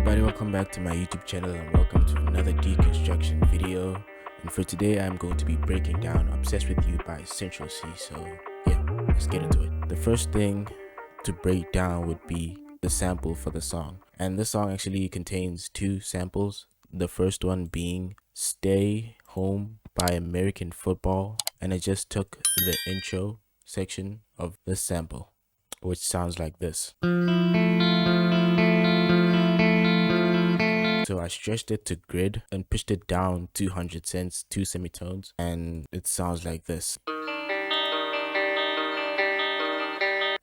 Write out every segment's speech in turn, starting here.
everybody, welcome back to my YouTube channel and welcome to another deconstruction video. And for today I'm going to be breaking down Obsessed With You by Cench. So yeah, let's get into it. The first thing to break down would be the sample for the song, and this song actually contains two samples. The first one being Stay Home by American Football, and I just took the intro section of this sample, which sounds like this. So I stretched it to grid and pushed it down 200 cents, 2 semitones, and it sounds like this.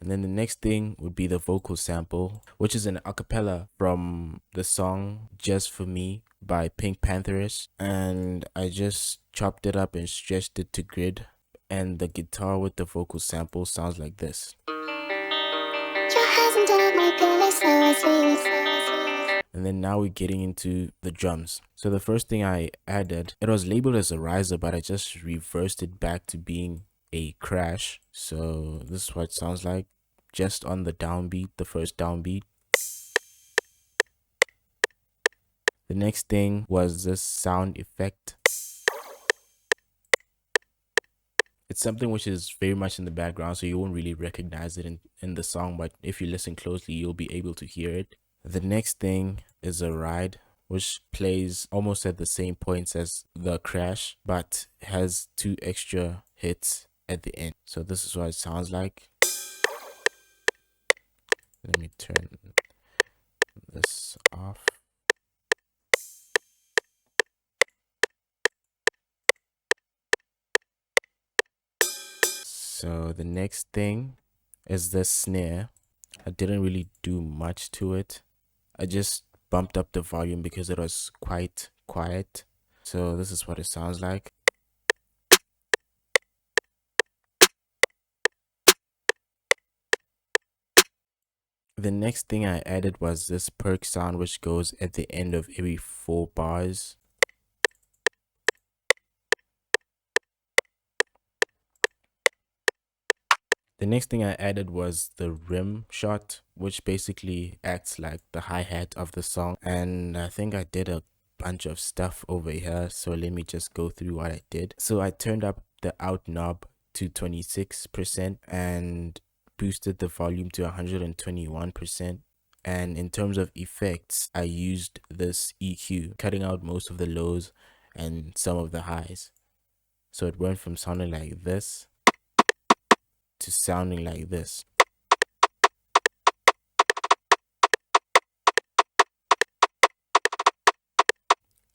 And then the next thing would be the vocal sample, which is an acapella from the song Just For Me by Pink Pantheress, and I just chopped it up and stretched it to grid, and the guitar with the vocal sample sounds like this. And then now we're getting into the drums. So the first thing I added, it was labeled as a riser, but I just reversed it back to being a crash. So this is what it sounds like, just on the downbeat, the first downbeat. The next thing was this sound effect. It's something which is very much in the background, so you won't really recognize it in the song, but if you listen closely, you'll be able to hear it. The next thing is a ride, which plays almost at the same points as the crash, but has 2 extra hits at the end. So this is what it sounds like. Let me turn this off. So the next thing is the snare. I didn't really do much to it. I just bumped up the volume because it was quite quiet. So this is what it sounds like. The next thing I added was this Perc sound, which goes at the end of every 4 bars. The next thing I added was the Rimshot, which basically acts like the hi-hat of the song. And I think I did a bunch of stuff over here, so let me just go through what I did. So I turned up the out knob to 26% and boosted the volume to 121%. And in terms of effects, I used this EQ, cutting out most of the lows and some of the highs. So it went from sounding like this to sounding like this.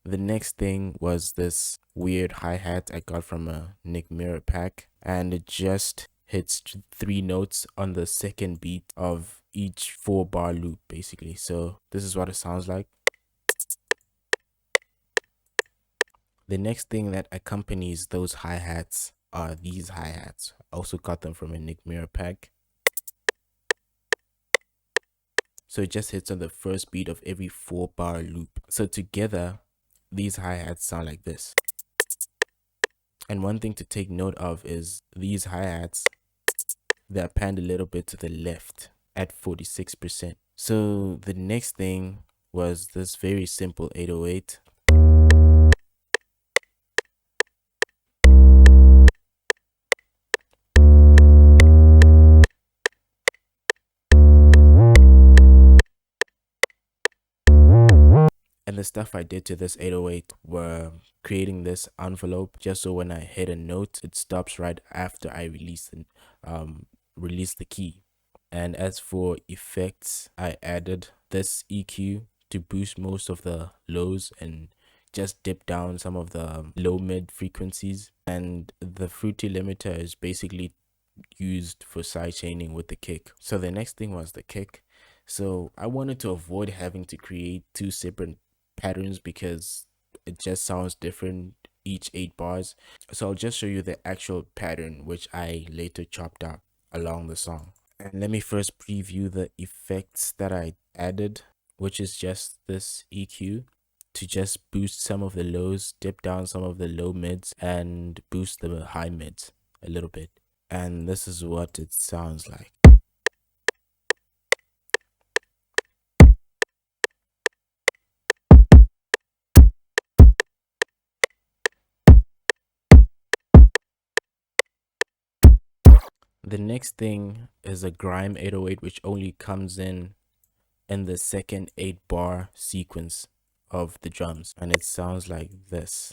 The next thing was this weird hi-hat I got from a Nick Mirror pack, and it just hits 3 notes on the second beat of each 4-bar loop basically. So this is what it sounds like. The next thing that accompanies those hi-hats are these hi-hats. I also got them from a Nick Mirror pack. So it just hits on the first beat of every 4-bar loop. So together, these hi-hats sound like this. And one thing to take note of is these hi-hats, they're panned a little bit to the left at 46%. So the next thing was this very simple 808. And the stuff I did to this 808 were creating this envelope just so when I hit a note, it stops right after I release the key. And as for effects, I added this EQ to boost most of the lows and just dip down some of the low mid frequencies. And the fruity limiter is basically used for sidechaining with the kick. So the next thing was the kick. So I wanted to avoid having to create 2 separate patterns because it just sounds different each 8 bars. So I'll just show you the actual pattern, which I later chopped out along the song. And let me first preview the effects that I added, which is just this EQ to just boost some of the lows, dip down some of the low mids, and boost the high mids a little bit. And this is what it sounds like. The next thing is a Grime 808, which only comes in the second 8-bar sequence of the drums, and it sounds like this.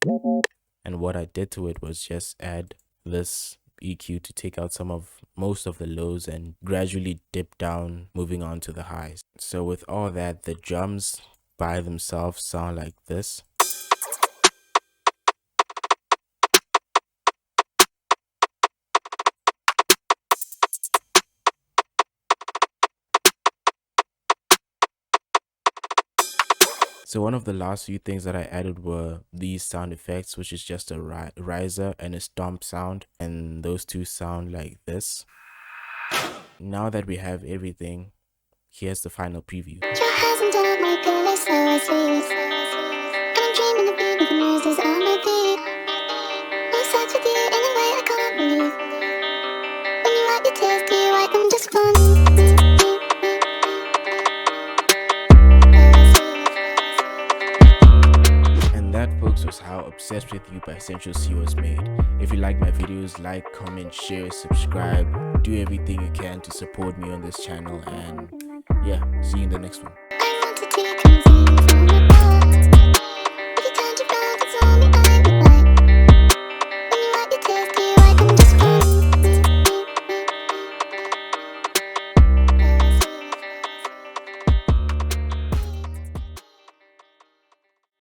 And what I did to it was just add this EQ to take out most of the lows and gradually dip down, moving on to the highs. So with all that, the drums by themselves sound like this. So one of the last few things that I added were these sound effects, which is just a riser and a stomp sound, and those two sound like this. Now that we have everything, here's the final preview. Your hands and don't make a list, so I sleep. And I'm dreaming of being with the noises on my feet. I'm obsessed with you in a way I can't believe. When you wipe your tears, do you wipe them just for me? That, folks, was how Obsessed With You by Central C was made. If you like my videos, like, comment, share, subscribe, do everything you can to support me on this channel, and yeah, see you in the next one.